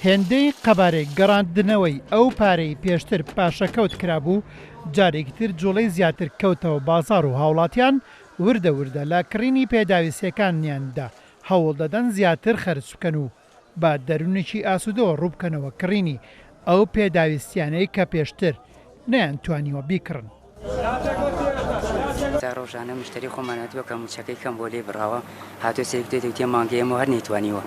هێندەی قەبارەی گەڕاندنەوەی ئەو پارەی پێشتر پاشەکەوت کرابوو جارێکی تر جوڵەی زیاتر کەوتەوە بازار و هاوڵاتیان وردە وردە لە کڕینی پێداویستیەکانیاندا هەوڵ دەدەن زیاتر خەرج بکەن و با دەروونێکی ئاسوودەوە ڕووبکەنەوە کڕینی ئەو پێداویستیانەی کە پێشتر نەیانتوانیوە بیکڕن. ڕۆژانە مشتری خۆمانەتوە کە موچەکەی کەم بۆ لێ بڕاوە هاتۆ سێکتێ مانگەیەمەوە هەر نەیتوانیوە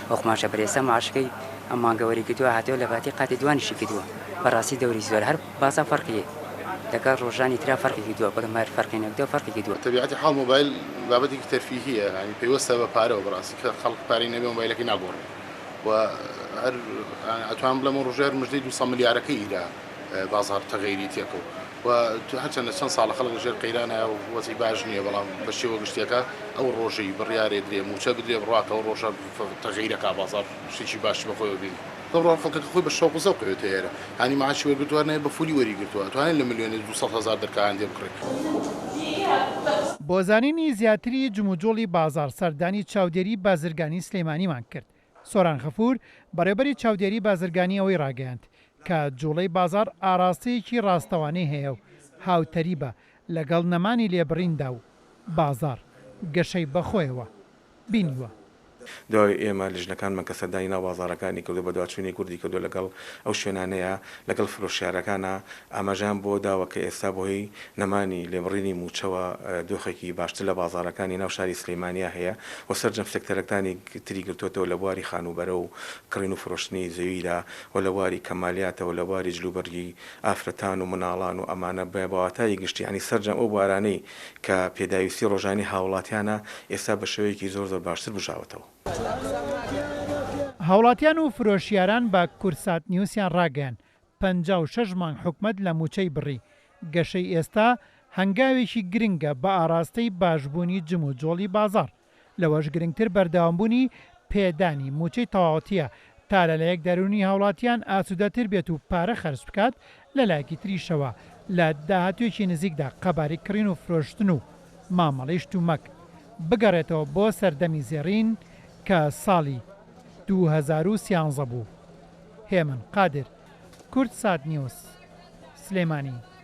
ئەو خماشە بەرێسە ماشەکەی ئەم مانگەوەری کردووە هاتەوە لە باتی قاتی دوانیشی کردووە بەڕاستی دەوری زۆر هەر باسا فەرقیە لەگەڵ ڕۆژانی ترا فەرقی کردووە بەڵام هەر فەرقی نەکردووە فەرقی کردووە. تەبیعەتی حاڵ مۆبایل بابەتێکی تەرفیهیە ینی پێوەستە بە پارەوە بەڕاستی کە خەڵک پارەی نەبێ مۆبایلەکەی ناگۆڕێ و هەر ئەتوان بڵێم ڕۆژێر مژدەی 200 ملیارەکەی لە بازار تەغەیری تێکەوە و تو هەرچەندە چەند ساڵە خەڵک لەژێر قەیرانە و وەزی باش نییە بەڵام بە شێوە گشتیەکە ئەو ڕۆژەی بڕیارێ درێ موچە بدرێ بڕاتە ئەو ڕۆژە تەغەیرەکە بازار شتێکی باش بەخۆیەوە بینی دەڕۆ خەڵکەکە خۆی بە شەوق و زەوقەوێت هێرە هانی ماچی وەرگرتووانێ بە فولی وەریگرتووە توانێت لە ملیۆنی 200,000 دەرکان دێ بکڕێت. بۆ زانینی زیاتری جموجۆڵی بازار سەردانی چاودێری بازرگانی سلێمانیمان کرد. سۆران خەفور بەڕێبەری چاودێری بازرگانی ئەوەی ڕاگەیاند کە جوڵەی بازار ئاراستەیەکی ڕاستەوانەی هەیە و هاوتەری بە لەگەڵ نەمانی لێبڕیندا و بازار گەشەی بەخۆیەوە بینیوە. دوای ئێمە لژنەکانمان کە سەردانی ناو بازارەکانی کردو بە دواچوونی کوردی کردو لەگەڵ ئەو شوێنانەیە لەگەڵ فرۆشیارەکانە ئاماژان بۆ داوە کە ئێستا بۆی نەمانی لێبڕینی موچەوە دۆخێکی باشتر لە بازارەکانی ناو شاری سلەیمانیا هەیە و سەرجەم سێکتەرەکانی تری گرتوێتەوە لە بواری خانوبەرە و کڕین و فرۆشتنی زەویدا و لە واری کەمالیاتەوە لە واری جلوبەرگی ئافرەتان و مناڵان و ئەمانە بەواتایی گشتی ینی سەرجەم ئەو بوارانەی کە پێداویستی ڕۆژانی هاوڵاتیانە ئێستا بە شێوەیەکی زۆر باشتر بژاوەتەوە. هاوڵاتیان و فرۆشیاران بە کورسات نیوسیان ڕاگەیان 56 مانگ حکومەت لە موچەی بڕی گەشەی ئێستا هەنگاوێکی گرنگە بە ئاراستەی باشبوونی جموجۆڵی بازار لەوەش گرنگتر بەردەوامبوونی پێدانی موچەی تەواوەتیە تا لەلایەک دەرونی هاوڵاتیان ئاسوودەتر بێت و پارە خەرج بکات لەلایەکی تریشەوە لە داهاتوێکی نزیکدا قەباری کڕین و فرۆشتن و مامەڵەی شتومەک بگەڕێتەوە بۆ سەردەمی زێڕین کە ساڵی 2013 بوو. هێمن قادر، کورد سات نیوس، سلێمانی.